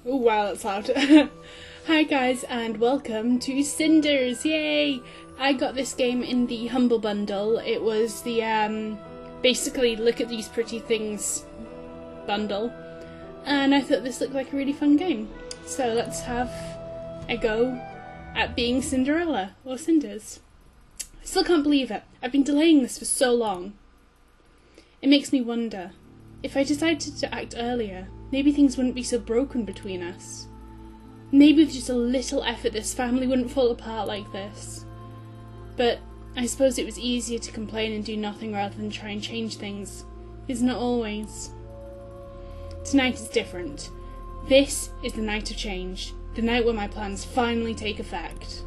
Oh wow, that's loud. Hi guys, and welcome to Cinders, yay! I got this game in the Humble Bundle. It was the, basically, look at these pretty things bundle. And I thought this looked like a really fun game. So let's have a go at being Cinderella, or Cinders. I still can't believe it. I've been delaying this for so long. It makes me wonder, if I decided to act earlier, maybe things wouldn't be so broken between us. Maybe with just a little effort this family wouldn't fall apart like this. But I suppose it was easier to complain and do nothing rather than try and change things. Isn't it always? Tonight is different. This is the night of change. The night where my plans finally take effect.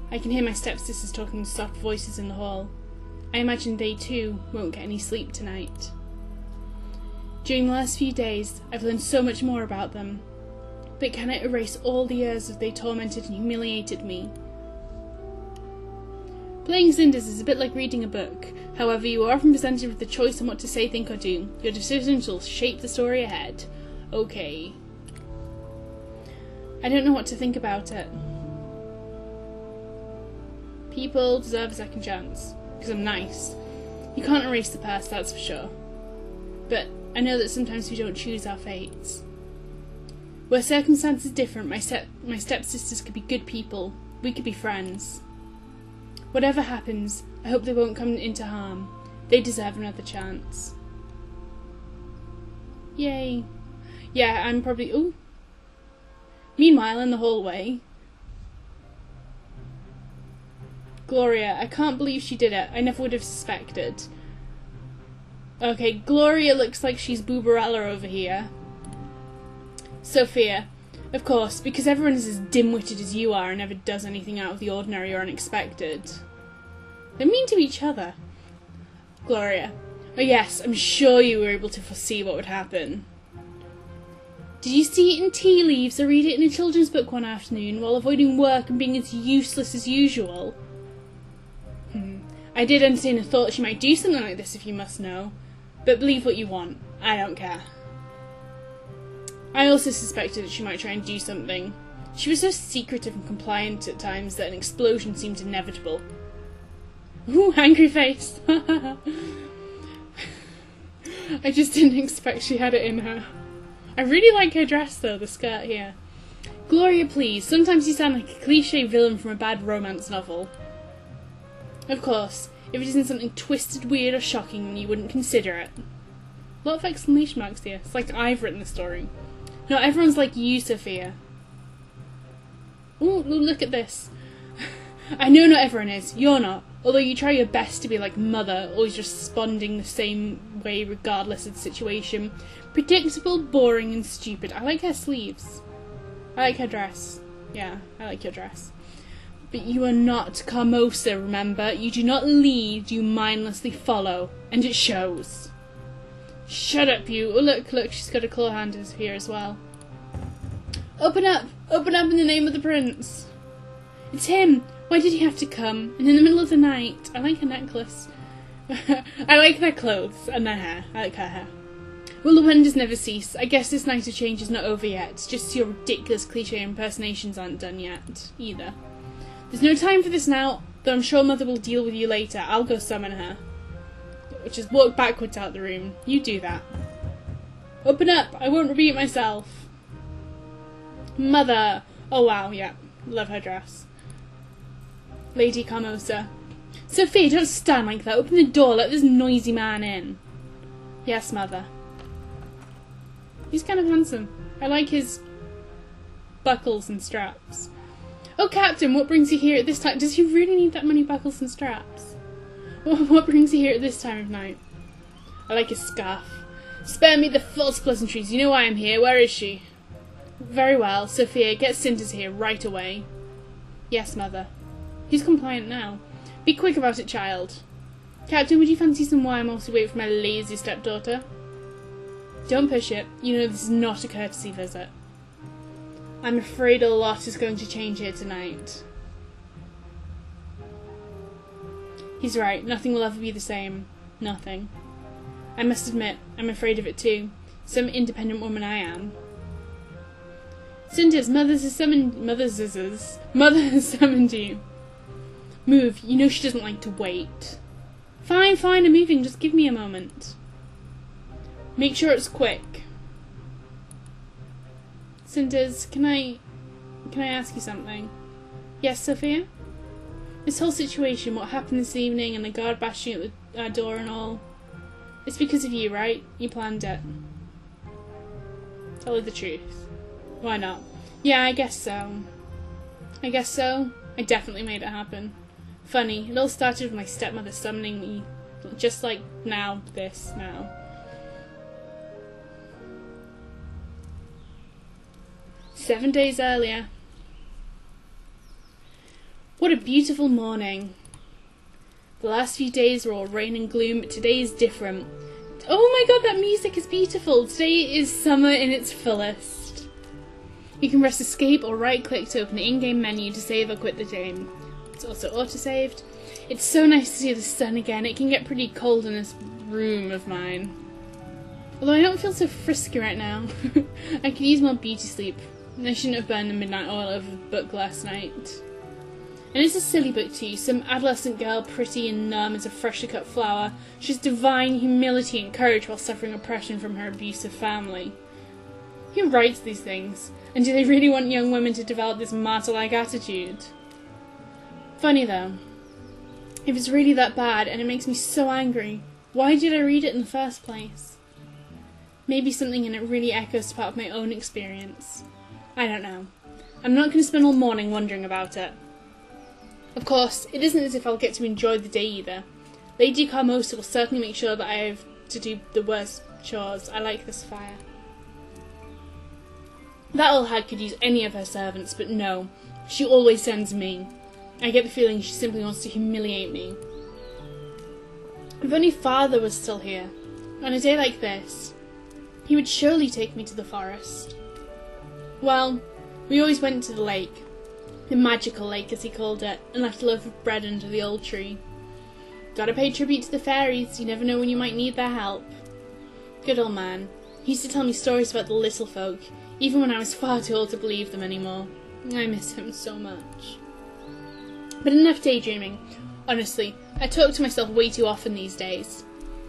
I can hear my stepsisters talking in soft voices in the hall. I imagine they too won't get any sleep tonight. During the last few days, I've learned so much more about them. But can I erase all the years that they tormented and humiliated me? Playing Cinders is a bit like reading a book. However, you are often presented with the choice on what to say, think or do. Your decisions will shape the story ahead. Okay. I don't know what to think about it. People deserve a second chance. Because I'm nice. You can't erase the past, that's for sure. But I know that sometimes we don't choose our fates. Where circumstances differ, my stepsisters could be good people. We could be friends. Whatever happens, I hope they won't come into harm. They deserve another chance. Yay. Yeah, I'm probably... Ooh. Meanwhile, in the hallway... Gloria, I can't believe she did it. I never would have suspected. Okay, Gloria looks like she's Booberella over here. Sophia. Of course, because everyone is as dim-witted as you are and never does anything out of the ordinary or unexpected. They're mean to each other. Gloria. Oh yes, I'm sure you were able to foresee what would happen. Did you see it in tea leaves or read it in a children's book one afternoon while avoiding work and being as useless as usual? I did entertain a thought she might do something like this, if you must know. But believe what you want. I don't care. I also suspected that she might try and do something. She was so secretive and compliant at times that an explosion seemed inevitable. Ooh, angry face! I just didn't expect she had it in her. I really like her dress though, the skirt here. Gloria, please, sometimes you sound like a cliché villain from a bad romance novel. Of course, if it isn't something twisted, weird or shocking, then you wouldn't consider it. A lot of exclamation marks here. It's like I've written the story. Not everyone's like you, Sophia. Ooh, look at this. I know not everyone is. You're not. Although you try your best to be like Mother, always responding the same way regardless of the situation. Predictable, boring and stupid. I like her sleeves. I like her dress. Yeah, I like your dress. But you are not Carmosa, remember? You do not lead, you mindlessly follow. And it shows. Shut up, you. Oh, look, she's got a claw hand here as well. Open up! Open up in the name of the prince! It's him! Why did he have to come? And in the middle of the night. I like her necklace. I like their clothes and their hair. I like her hair. Well, the wonders never cease. I guess this night of change is not over yet. Just your ridiculous cliché impersonations aren't done yet, either. There's no time for this now, though I'm sure Mother will deal with you later. I'll go summon her. Just walk backwards out the room. You do that. Open up! I won't repeat myself. Mother! Oh wow, yeah. Love her dress. Lady Carmosa. Sophia, don't stand like that. Open the door. Let this noisy man in. Yes, Mother. He's kind of handsome. I like his buckles and straps. Oh, Captain, what brings you here at this time? Does he really need that many buckles and straps? What brings you here at this time of night? I like his scarf. Spare me the false pleasantries. You know why I'm here. Where is she? Very well. Sophia, get Cinders here right away. Yes, Mother. He's compliant now. Be quick about it, child. Captain, would you fancy some wine whilst we wait for my lazy stepdaughter? Don't push it. You know this is not a courtesy visit. I'm afraid a lot is going to change here tonight. He's right. Nothing will ever be the same. Nothing. I must admit, I'm afraid of it too. Some independent woman I am. Cinders, Mother has summoned you. Move, you know she doesn't like to wait. Fine, I'm moving, just give me a moment. Make sure it's quick. Cinders, can I ask you something? Yes, Sophia? This whole situation, what happened this evening and the guard bashing at our door and all, it's because of you, right? You planned it. Tell her the truth. Why not? Yeah, I guess so. I definitely made it happen. Funny, it all started with my stepmother summoning me, just like now. 7 days earlier. What a beautiful morning. The last few days were all rain and gloom, but today is different. Oh my god, that music is beautiful. Today is summer in its fullest. You can press escape or right click to open the in-game menu to save or quit the game. It's also auto-saved. It's so nice to see the sun again. It can get pretty cold in this room of mine. Although I don't feel so frisky right now. I could use more beauty sleep. I shouldn't have burned the midnight oil over the book last night. And it's a silly book too. Some adolescent girl, pretty and numb as a freshly cut flower. She has divine humility and courage while suffering oppression from her abusive family. Who writes these things? And do they really want young women to develop this martyr-like attitude? Funny though. If it's really that bad and it makes me so angry, why did I read it in the first place? Maybe something in it really echoes part of my own experience. I don't know. I'm not going to spend all morning wondering about it. Of course, it isn't as if I'll get to enjoy the day either. Lady Carmosa will certainly make sure that I have to do the worst chores. I like this fire. That old hag could use any of her servants, but no. She always sends me. I get the feeling she simply wants to humiliate me. If only Father was still here. On a day like this, he would surely take me to the forest. Well, we always went to the lake. The magical lake, as he called it, and left a loaf of bread under the old tree. Gotta pay tribute to the fairies, you never know when you might need their help. Good old man. He used to tell me stories about the little folk, even when I was far too old to believe them anymore. I miss him so much. But enough daydreaming. Honestly, I talk to myself way too often these days.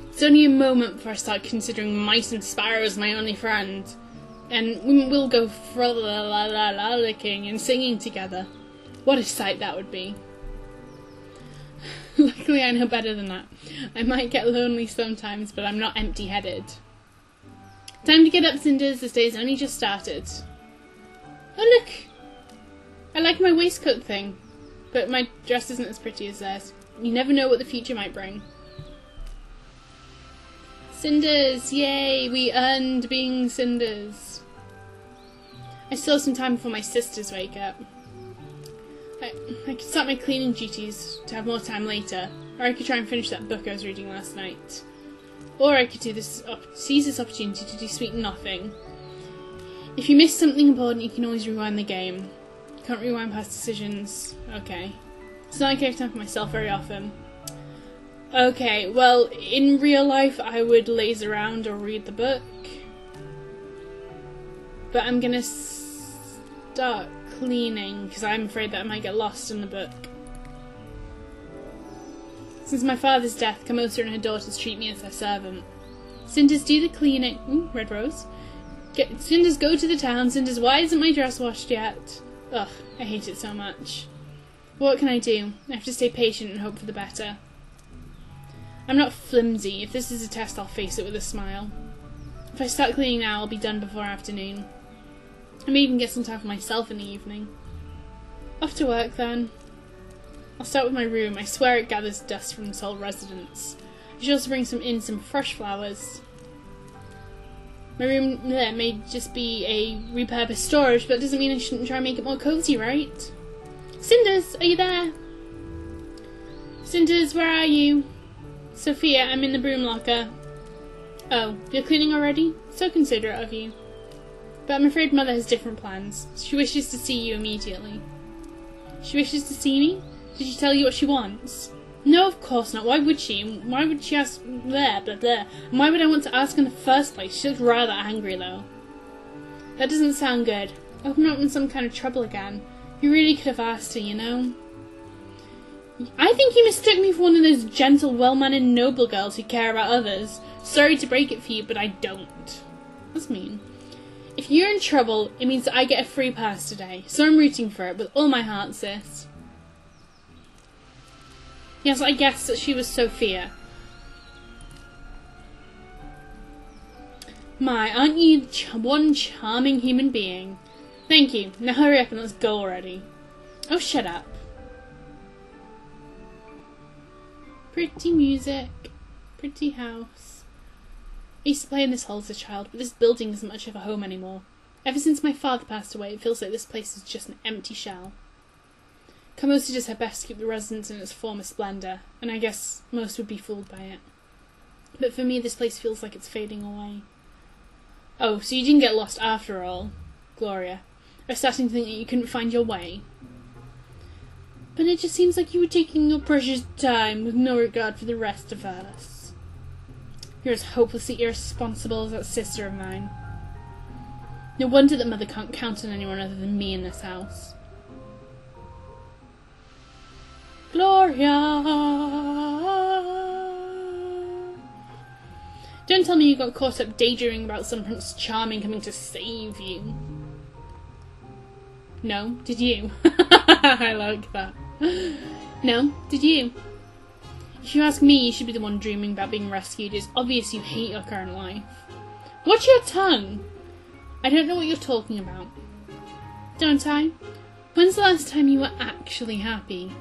It's only a moment before I start considering mice and sparrows my only friend. And we'll go frolicking and singing together. What a sight that would be. Luckily I know better than that. I might get lonely sometimes, but I'm not empty-headed. Time to get up, Cinders. This day's only just started. Oh look! I like my waistcoat thing, but my dress isn't as pretty as theirs. You never know what the future might bring. Cinders! Yay! We earned being Cinders. I still have some time before my sisters wake up. I could start my cleaning duties to have more time later, or I could try and finish that book I was reading last night. Or I could seize this opportunity to do sweet nothing. If you miss something important, you can always rewind the game. Can't rewind past decisions. Okay. It's not like I have time for myself very often. Okay, well, in real life I would laze around or read the book. But I'm gonna start cleaning, because I'm afraid that I might get lost in the book. Since my father's death, Carmosa and her daughters treat me as their servant. Cinders, do the cleaning. Ooh, red rose. Cinders, go to the town. Cinders, why isn't my dress washed yet? Ugh, I hate it so much. What can I do? I have to stay patient and hope for the better. I'm not flimsy. If this is a test, I'll face it with a smile. If I start cleaning now, I'll be done before afternoon. I may even get some time for myself in the evening. Off to work, then. I'll start with my room. I swear it gathers dust from this whole residence. I should also bring in some fresh flowers. My room there may just be a repurposed storage, but it doesn't mean I shouldn't try and make it more cozy, right? Cinders, are you there? Cinders, where are you? Sophia, I'm in the broom locker. Oh, you're cleaning already? So considerate of you. But I'm afraid Mother has different plans. She wishes to see you immediately. She wishes to see me? Did she tell you what she wants? No, of course not. Why would she? Why would she ask there, blah, blah. And why would I want to ask in the first place? She looked rather angry, though. That doesn't sound good. I hope I'm not in some kind of trouble again. You really could have asked her, you know? I think you mistook me for one of those gentle, well-mannered noble girls who care about others. Sorry to break it for you, but I don't. That's mean. If you're in trouble, it means that I get a free pass today, so I'm rooting for it with all my heart, sis. Yes, I guess that she was Sophia. My, aren't you one charming human being? Thank you. Now hurry up and let's go already. Oh, shut up. Pretty music. Pretty house. I used to play in this hall as a child, but this building isn't much of a home anymore. Ever since my father passed away, it feels like this place is just an empty shell. Camosa does her best to keep the residence in its former splendour, and I guess most would be fooled by it. But for me, this place feels like it's fading away. Oh, so you didn't get lost after all, Gloria. I was starting to think that you couldn't find your way. But it just seems like you were taking your precious time with no regard for the rest of us. You're as hopelessly irresponsible as that sister of mine. No wonder that Mother can't count on anyone other than me in this house. Gloria! Don't tell me you got caught up daydreaming about some Prince Charming coming to save you. No, did you? I like that. No, did you? If you ask me, you should be the one dreaming about being rescued. It's obvious you hate your current life. Watch your tongue! I don't know what you're talking about. Don't I? When's the last time you were actually happy?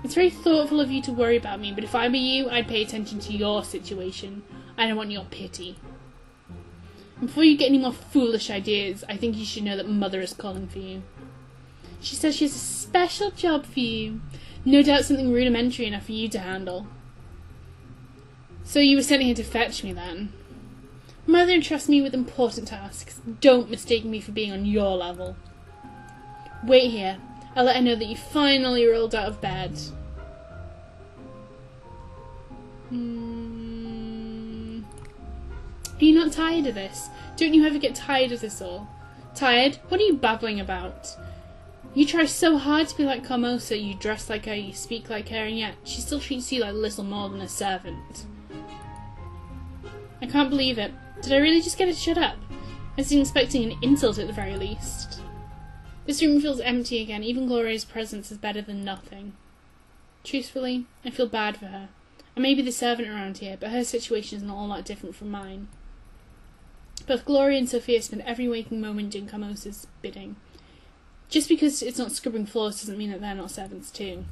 It's very thoughtful of you to worry about me, but if I were you, I'd pay attention to your situation. I don't want your pity. And before you get any more foolish ideas, I think you should know that Mother is calling for you. She says she has a special job for you. No doubt something rudimentary enough for you to handle. So you were sending her to fetch me then? Mother entrusts me with important tasks. Don't mistake me for being on your level. Wait here. I'll let her know that you finally rolled out of bed. Are you not tired of this? Don't you ever get tired of this all? Tired? What are you babbling about? You try so hard to be like Camosa, you dress like her, you speak like her, and yet she still treats you like little more than a servant. I can't believe it. Did I really just get her to shut up? I was expecting an insult at the very least. This room feels empty again. Even Gloria's presence is better than nothing. Truthfully, I feel bad for her. I may be the servant around here, but her situation is not all that different from mine. Both Gloria and Sophia spend every waking moment doing Camosa's bidding. Just because it's not scrubbing floors doesn't mean that they're not servants too.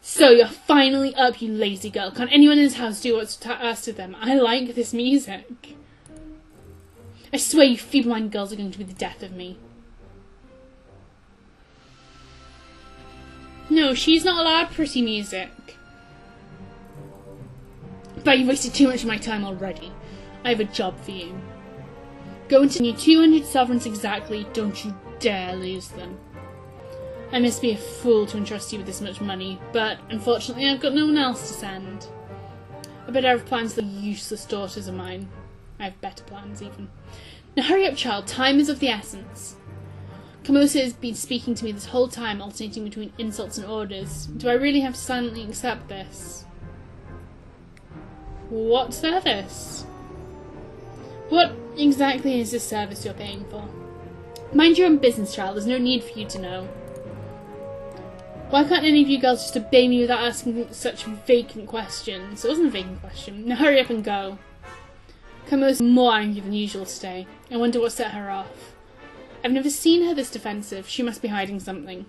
So you're finally up, you lazy girl. Can't anyone in this house do what's asked of them? I like this music. I swear you feeble-minded girls are going to be the death of me. No, she's not allowed pretty music. But you've wasted too much of my time already. I have a job for you. Go into you 200 sovereigns exactly. Don't you dare lose them. I must be a fool to entrust you with this much money, but unfortunately I've got no one else to send. I bet I have plans for the useless daughters of mine. I have better plans, even. Now hurry up, child. Time is of the essence. Camosa has been speaking to me this whole time, alternating between insults and orders. Do I really have to silently accept this? What service? What exactly is this service you're paying for? Mind your own business, child. There's no need for you to know. Why can't any of you girls just obey me without asking such vacant questions? It wasn't a vacant question. Now hurry up and go. Camosa's more angry than usual today. I wonder what set her off. I've never seen her this defensive. She must be hiding something.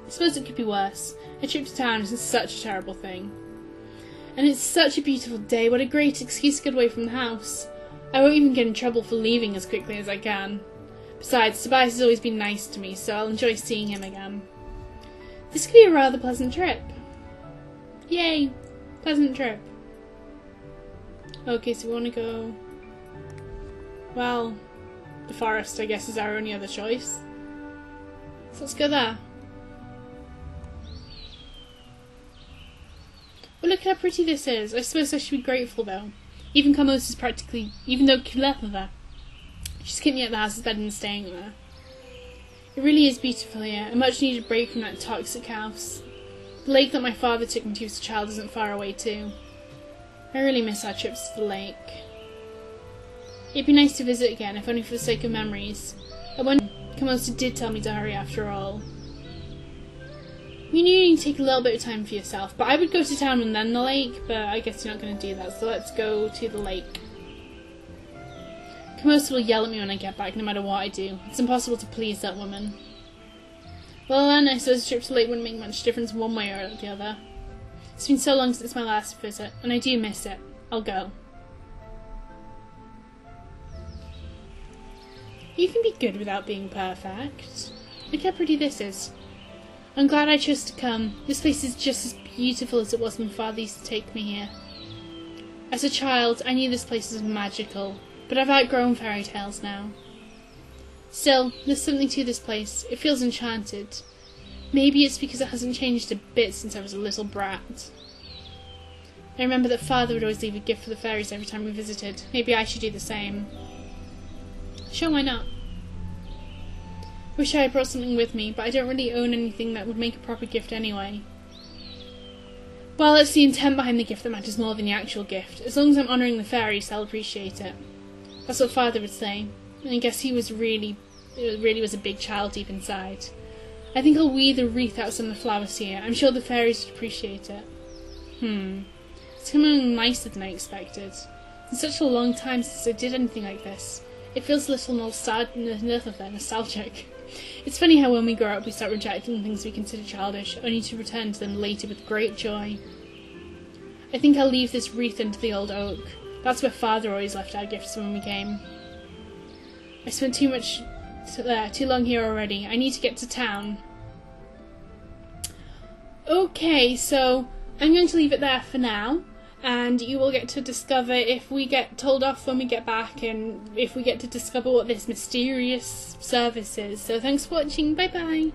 I suppose it could be worse. A trip to town isn't such a terrible thing. And it's such a beautiful day. What a great excuse to get away from the house. I won't even get in trouble for leaving as quickly as I can. Besides, Tobias has always been nice to me, so I'll enjoy seeing him again. This could be a rather pleasant trip. Yay! Pleasant trip. Okay, so we want to go... Well, the forest, I guess, is our only other choice. So let's go there. Well, look how pretty this is. I suppose I should be grateful, though. Even though She's kept me at the house is better than staying there. It really is beautiful here, a much needed break from that toxic house. The lake that my father took me to as a child isn't far away too. I really miss our trips to the lake. It'd be nice to visit again, if only for the sake of memories. I wonder if Camosa did tell me to hurry after all. You knew you need to take a little bit of time for yourself, but I would go to town and then the lake, but I guess you're not going to do that, so let's go to the lake. Camosa will yell at me when I get back, no matter what I do. It's impossible to please that woman. Well then, I suppose a trip to the lake wouldn't make much difference one way or the other. It's been so long since my last visit, and I do miss it. I'll go. You can be good without being perfect. Look how pretty this is. I'm glad I chose to come. This place is just as beautiful as it was when Father used to take me here. As a child, I knew this place was magical, but I've outgrown fairy tales now. Still, there's something to this place. It feels enchanted. Maybe it's because it hasn't changed a bit since I was a little brat. I remember that Father would always leave a gift for the fairies every time we visited. Maybe I should do the same. Sure, why not? Wish I had brought something with me, but I don't really own anything that would make a proper gift anyway. Well, it's the intent behind the gift that matters more than the actual gift. As long as I'm honouring the fairies, they'll appreciate it. That's what Father would say. And I guess he really was a big child deep inside. I think I'll weave a wreath out of some of the flowers here. I'm sure the fairies would appreciate it. It's coming nicer than I expected. It's such a long time since I did anything like this. It feels a little nostalgic. It's funny how when we grow up we start rejecting things we consider childish, only to return to them later with great joy. I think I'll leave this wreath under the old oak. That's where Father always left our gifts when we came. I spent too long here already. I need to get to town. Okay, so I'm going to leave it there for now. And you will get to discover if we get told off when we get back, and if we get to discover what this mysterious service is. So thanks for watching, bye bye!